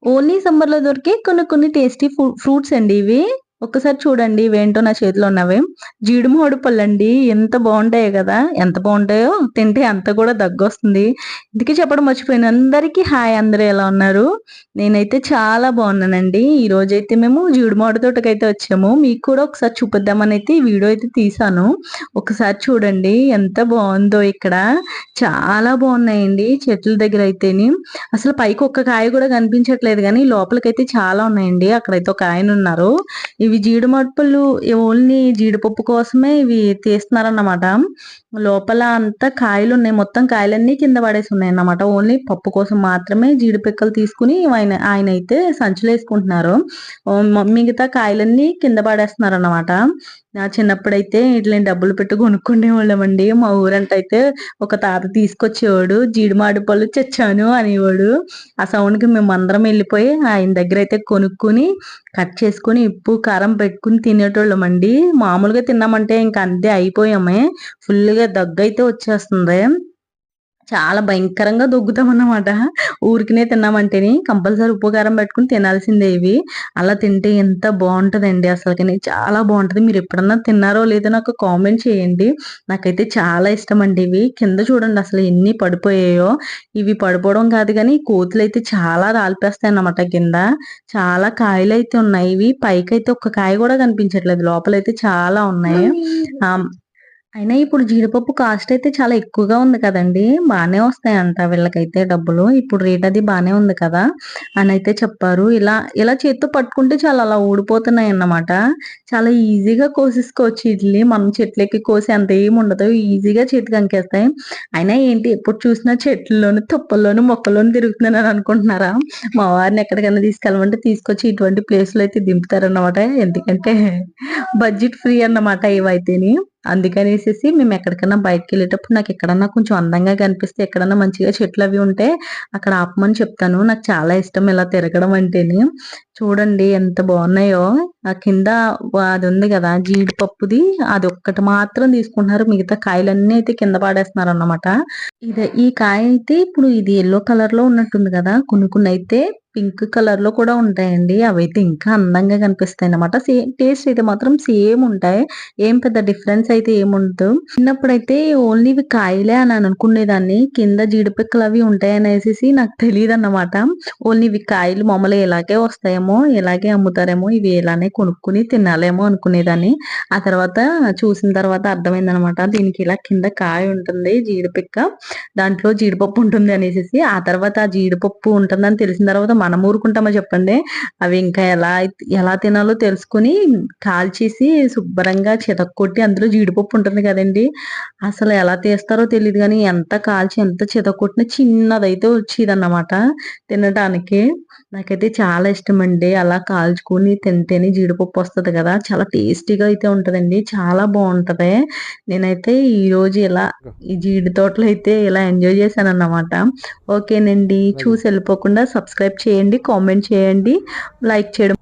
Only సమ్మర్‌లో దొరికే కొన్ని కొన్ని టేస్టీ ఫ్రూట్స్ అండి ఇవి. ఒక్కసారి చూడండి ఇవేంటో నా చేతిలో ఉన్నవి. జీడి మామిడి పళ్ళండి. ఎంత బావుంటాయో గదా! ఎంత బావుంటాయో తింటే అంత కూడా దగ్గొస్తుంది. ఇంతకీ చెప్పడం మర్చిపోయాను. అందరికీ హాయ్, అందరూ ఎలా ఉన్నారు? నేనైతే చాలా బావున్నానండి. ఈరోజైతే మేము జీడి మామిడి తోటకైతే వచ్చాము. మీకు కూడా ఒకసారి చూపిద్దామనైతే ఈ వీడియో అయితే తీశాను. ఒకసారి చూడండి ఎంత బావుందో ఇక్కడ. చాలా బావున్నాయండి చెట్ల దగ్గరైతేని. అసలు పైకి ఒక్క కాయ కూడా కనిపించట్లేదు గానీ, లోపలికైతే చాలా ఉన్నాయండి. అక్కడైతే ఒక ఆయనున్నారు. ఇవి జీడిమాటు పళ్ళు ఓన్లీ జీడిపప్పు కోసమే ఇవి తీస్తున్నారన్నమాట. లోపల అంతా కాయలున్నాయి. మొత్తం కాయలన్నీ కింద పడేసి ఉన్నాయన్నమాట. ఓన్లీ పప్పు కోసం మాత్రమే జీడి పిక్కలు తీసుకొని ఆయనైతే సంచిలో ఏసుకుంటున్నారు. మిగతా కాయలన్నీ కింద పడేస్తున్నారన్నమాట. నా చిన్నప్పుడైతే ఇట్లని డబ్బులు పెట్టి కొనుక్కునేవాళ్ళమండి. మా ఊరంట అయితే ఒక తాత తీసుకొచ్చేవాడు. జీడిమాడి పళ్ళు తెచ్చాను అనేవాడు. ఆ సౌండ్‌కి మేమందరం ఎళ్ళిపోయి ఆయన దగ్గరైతే కొనుక్కొని, కట్ చేసుకొని, ఉప్పు, కారం పెట్టుకొని తినేటోళ్ళమండి. మామూలుగా తిన్నామంటే ఇంక అంతే అయిపోయామే. ఫుల్‌గా దగ్గైతే వచ్చేస్తుంది. చాలా భయంకరంగా దొగ్గుతామన్నమాట. ఊరికనే తిన్నామంటేని కంపల్సరీ ఉప్పు, కారం పెట్టుకొని తినాల్సిందే ఇవి. అలా తింటే ఎంత బావుంటదండి అసలకని. చాలా బావుంటది. మీరెప్పుడన్నా తిన్నారో లేదో నాకు కామెంట్ చేయండి. నాకైతే చాలా ఇష్టమండి ఇవి. కింద చూడండి అసలు ఎన్ని పడిపోయాయో. ఇవి పడిపోవడం కాదు గానీ కోతులైతే చాలా రాలిపేస్తాయన్నమాట కింద. చాలా కాయలైతే ఉన్నాయి. ఇవి పైకైతే ఒక్క కాయ కూడా కనిపించట్లేదు. లోపలైతే చాలా ఉన్నాయి. ఆహ్, అయినా ఇప్పుడు జీడిపప్పు కాస్ట్ అయితే చాలా ఎక్కువగా ఉంది కదండీ! బానే వస్తాయంట వీళ్ళకైతే డబ్బులు. ఇప్పుడు రేట్ అది బానే ఉంది కదా! అనైతే చెప్పారు. ఇలా చేత్తో పట్టుకుంటే చాలు అలా ఊడిపోతున్నాయన్నమాట. చాలా ఈజీగా కోసేసుకోవచ్చు ఈటిలిని. మనం చెట్లెక్కి కోసే అంత ఏముండదు. ఈజీగా చేతికి అంకేస్తాయి. అయినా ఏంటి ఎప్పుడు చూసినా చెట్లలోను, తుప్పల్లోను, మొక్కల్లోను తిరుగుతున్నానని అనుకుంటున్నారా? మా వారిని ఎక్కడికైనా తీసుకెళ్ళమంటే తీసుకొచ్చి ఇటువంటి ప్లేస్‌లో అయితే దింపుతారన్నమాట. ఎందుకంటే బడ్జెట్ ఫ్రీ అన్నమాట ఇవైతేని. అందుకనేసేసి మేమెక్కడికన్నా బయటికెళ్ళేటప్పుడు నాకెక్కడన్నా కొంచెం అందంగా కనిపిస్తే, ఎక్కడన్నా మంచిగా చెట్లవి ఉంటే అక్కడ ఆపమని చెప్తాను. నాకు చాలా ఇష్టం ఇలా తిరగడం అంటేని. చూడండి ఎంత బావున్నాయో. ఆ కింద అదుంది గదా! జీడిపప్పుది అదొక్కటి మాత్రం తీసుకుంటున్నారు. మిగతా కాయలన్నీ అయితే కింద పడేస్తున్నారన్నమాట. ఈ కాయ అయితే ఇప్పుడు ఇది యెల్లో కలర్‌లో ఉన్నట్టుంది గదా! కొన్ని కొన్నయితే పింక్ కలర్‌లో కూడా ఉంటాయండి. అవైతే ఇంకా అందంగా కనిపిస్తాయన్నమాట. సేమ్ టేస్ట్ అయితే మాత్రం సేమ్ ఉంటాయి. ఏం పెద్ద డిఫరెన్స్ అయితే ఏముండదు. చిన్నప్పుడైతే ఓన్లీ ఇవి కాయలే అని అనుకునేదాన్ని. కింద జీడిపిక్కలవి ఉంటాయనేసేసి నాకు తెలీదన్నమాట. ఓన్లీ ఇవి కాయలు మామూలుగా ఇలాగే వస్తాయేమో, ఇలాగే అమ్ముతారేమో, ఇవి ఇలానే కొనుక్కొని తినాలేమో అనుకునేదాన్ని. ఆ తర్వాత చూసిన తర్వాత అర్థమైందనమాట. దీనికి ఇలా కింద కాయ ఉంటుంది జీడిపిక్క. దాంట్లో జీడిపప్పు ఉంటుంది అనేసేసి. ఆ తర్వాత ఆ జీడిపప్పు ఉంటుందని తెలిసిన తర్వాత మనం ఊరుకుంటామా చెప్పండి. అవి ఇంకా ఎలా తినాలో తెలుసుకొని కాల్చేసి శుభ్రంగా చితక్కొట్టి అందులో జీడిపప్పు ఉంటుంది కదండీ! అసలు ఎలా తీస్తారో తెలీదు గానీ ఎంత కాల్చి ఎంత చితక్కొట్టినా చిన్నదైతే వచ్చేదన్నమాట తినటానికి. నాకైతే చాలా ఇష్టమండి. అలా కాల్చుకొని తింటేనే జీడిపప్పు వస్తది కదా! చాలా టేస్టీగా అయితే ఉంటదండి. చాలా బావుంటది. నేనైతే ఈరోజు ఈ జీడి తోటలో అయితే ఇలా ఎంజాయ్ చేశానన్నమాట. ఓకేనండి. చూసి వెళ్ళిపోకుండా సబ్స్క్రైబ్ చేయండి, కామెంట్ చేయండి, లైక్ చేయడం